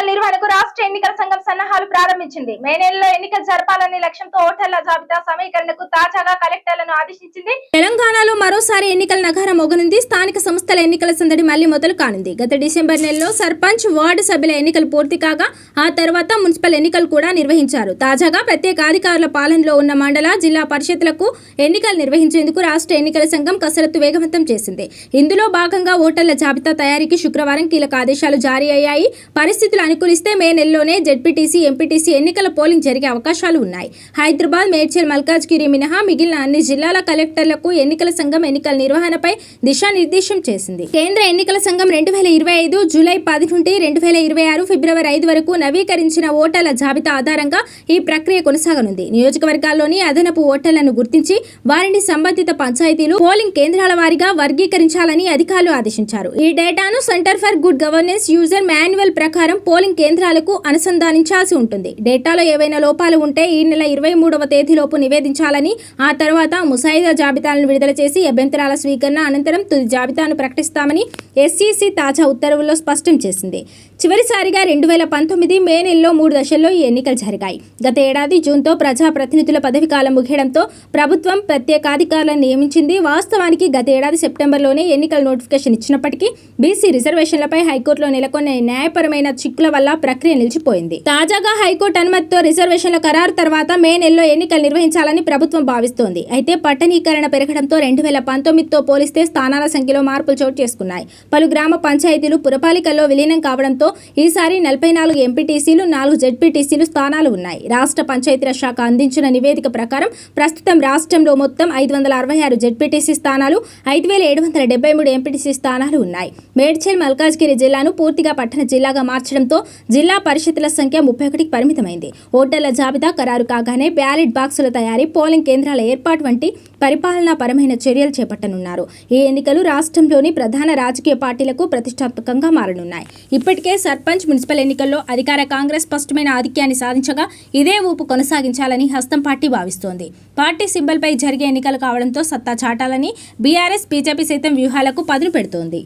ఎన్నికల నిర్వహణకు రాష్ట్ర ఎన్నికల సంఘం సన్నాహాలు ప్రారంభించింది. మే నెలలో ఎన్నికలు జరపాలనే లక్ష్యంతో ఓటర్ల జాబితా సమీకరణకు తాజాగా కలెక్టర్లను ఆదేశించింది. తెలంగాణలో మరోసారి ఎన్నికల నగారం మోగనుంది. స్థానిక సంస్థల ఎన్నికల సందడి మళ్లీ మొదలు కానుంది. గత డిసెంబర్ నెలలో సర్పంచ్, వార్డు సభ్యుల ఎన్నికలు పూర్తి కాగా ఆ తర్వాత మున్సిపల్ ఎన్నికలు కూడా నిర్వహించారు. తాజాగా ప్రత్యేక అధికారుల పాలనలో ఉన్న మండల, జిల్లా పరిషత్లకు ఎన్నికలు నిర్వహించేందుకు రాష్ట్ర ఎన్నికల సంఘం కసరత్తు వేగవంతం చేసింది. ఇందులో భాగంగా ఓటర్ల జాబితా తయారీకి శుక్రవారం కీలక ఆదేశాలు జారీ అయ్యాయి. పరిస్థితులు అనుకూలిస్తే మే నెలలోనే జెడ్పీటీసీ, ఎంపీటీసీ ఎన్నికల పోలింగ్ జరిగే అవకాశాలు ఉన్నాయి. హైదరాబాద్, మేడ్చల్, మల్కాజ్గిరి మినహా మిగిలిన అన్ని జిల్లాల కలెక్టర్లకు ఎన్నికల సంఘం ఎన్నికల నిర్వహణపై దిశానిర్దేశం చేసింది. కేంద్ర ఎన్నికల సంఘం 2025 జూలై 10 నుండి 2026 ఫిబ్రవరి 5 వరకు నవీకరించిన ఓటర్ల జాబితా ఆధారంగా ఈ ప్రక్రియ కొనసాగనుంది. నియోజకవర్గాల్లోని అదనపు ఓటర్లను గుర్తించి వారిని సంబంధిత పంచాయతీలు, పోలింగ్ కేంద్రాల వారీగా వర్గీకరించాలని అధికారులు ఆదేశించారు. ఈ డేటాను centre for good governance user manual ప్రకారం పోలింగ్ కేంద్రాలకు అనుసంధానించాల్సి ఉంటుంది. డేటాలో ఏవైనా లోపాలు ఉంటే ఈ నెల 23వ తేదీలోపు నివేదించాలని, ఆ తర్వాత ముసాయిదా జాబితాలను విడుదల చేసి అభ్యంతరాల స్వీకరణ అనంతరం తుది జాబితాను ప్రకటిస్తామని ఎస్ఈసీ తాజా ఉత్తర్వుల్లో స్పష్టం చేసింది. చివరిసారిగా 2019 మే నెలలో 3 దశల్లో ఈ ఎన్నికలు జరిగాయి. గత ఏడాది జూన్తో ప్రజాప్రతినిధుల పదవి కాలం ముగియడంతో ప్రభుత్వం ప్రత్యేకాధికారులను నియమించింది. వాస్తవానికి గత ఏడాది సెప్టెంబర్లోనే ఎన్నికల నోటిఫికేషన్ ఇచ్చినప్పటికీ బీసీ రిజర్వేషన్లపై హైకోర్టులో నెలకొన్న న్యాయపరమైన చిక్కుల వల్ల ప్రక్రియ నిలిచిపోయింది. తాజాగా హైకోర్టు అనుమతితో రిజర్వేషన్ల ఖరారు తర్వాత మే నెలలో ఎన్నికలు నిర్వహించాలని ప్రభుత్వం భావిస్తోంది. అయితే పట్టణీకరణ పెరగడంతో 2019తో పోలిస్తే స్థానాల సంఖ్యలో మార్పులు చోటు చేసుకున్నాయి. పలు గ్రామ పంచాయతీలు పురపాలికల్లో విలీనం కావడంతో ఈసారి 44 ఎంపీటీసీలు, 4 జెడ్పీటీసీలు స్థానాలు ఉన్నాయి. రాష్ట్ర పంచాయతీరాజ్ శాఖ అందించిన నివేదిక ప్రకారం ప్రస్తుతం రాష్ట్రంలో మొత్తం 566 జెడ్పీటీసీ స్థానాలు, 5773 ఎంపీటీసీ స్థానాలు ఉన్నాయి. మేడ్చల్, మల్కాజ్గిరి జిల్లాను పూర్తిగా పట్టణ జిల్లాగా మార్చడంతో జిల్లా పరిషత్ల సంఖ్య 31కి పరిమితమైంది. ఓటర్ల జాబితా ఖరారు కాగానే బ్యాలెట్ బాక్సుల తయారీ, పోలింగ్ కేంద్రాల ఏర్పాటు వంటి పరిపాలనా పరమైన చర్యలు చేపట్టనున్నారు. ఈ ఎన్నికలు రాష్ట్రంలోని ప్రధాన రాజకీయ పార్టీలకు ప్రతిష్టాత్మకంగా మారనున్నాయి. ఇప్పటికే సర్పంచ్, మున్సిపల్ ఎన్నికల్లో అధికార కాంగ్రెస్ స్పష్టమైన ఆధిక్యాన్ని సాధించగా ఇదే ఊపు కొనసాగించాలని హస్తం పార్టీ భావిస్తోంది. పార్టీ సింబల్పై జరిగే ఎన్నికలు కావడంతో సత్తా చాటాలని బీఆర్ఎస్, బీజేపీ సైతం వ్యూహాలకు పదును పెడుతోంది.